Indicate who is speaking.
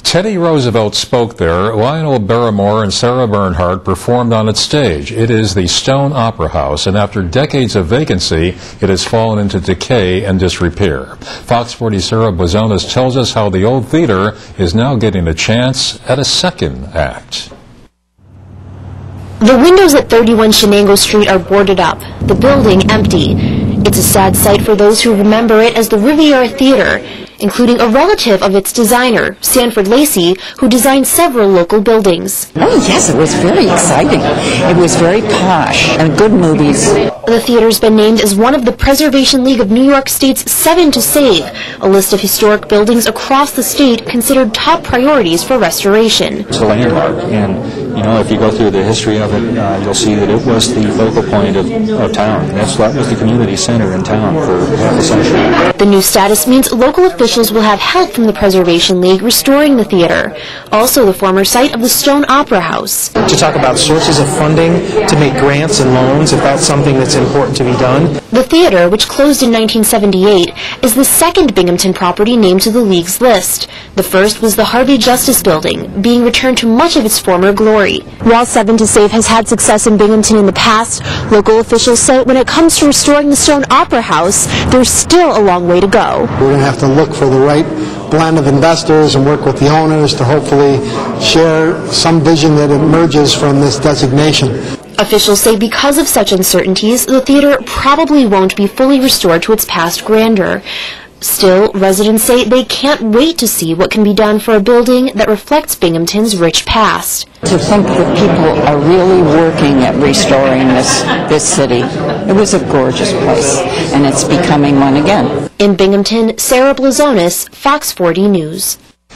Speaker 1: Teddy Roosevelt spoke there. Lionel Barrymore and Sarah Bernhardt performed on its stage. It is the Stone Opera House, and after decades of vacancy, it has fallen into decay and disrepair. Fox 40's Sarah Blazonis tells us how the old theater is now getting a chance at a second act.
Speaker 2: The windows at 31 Shenango Street are boarded up, the building empty. It's a sad sight for those who remember it as the Riviera Theater, including a relative of its designer, Sanford Lacey, who designed several local buildings.
Speaker 3: Oh yes, it was very exciting. It was very posh and good movies.
Speaker 2: The theater's been named as one of the Preservation League of New York State's 7 to Save, a list of historic buildings across the state considered top priorities for restoration.
Speaker 4: It's a landmark, and you know, if you go through the history of it, you'll see that it was the focal point of town. That was the community center in town for half a century.
Speaker 2: The new status means local officials will have help from the Preservation League restoring the theater, also the former site of the Stone Opera House.
Speaker 5: To talk about sources of funding to make grants and loans, if that's something that's important to be done.
Speaker 2: The theater, which closed in 1978, is the second Binghamton property named to the League's list. The first was the Harvey Justice Building, being returned to much of its former glory. While 7 to Save has had success in Binghamton in the past, local officials say when it comes to restoring the Stone Opera House, there's still a long way to go.
Speaker 6: We're going to have to look for the right blend of investors and work with the owners to hopefully share some vision that emerges from this designation.
Speaker 2: Officials say because of such uncertainties, the theater probably won't be fully restored to its past grandeur. Still, residents say they can't wait to see what can be done for a building that reflects Binghamton's rich past.
Speaker 3: To think that people are really working at restoring this city. It was a gorgeous place, and it's becoming one again.
Speaker 2: In Binghamton, Sarah Blazonis, Fox 40 News.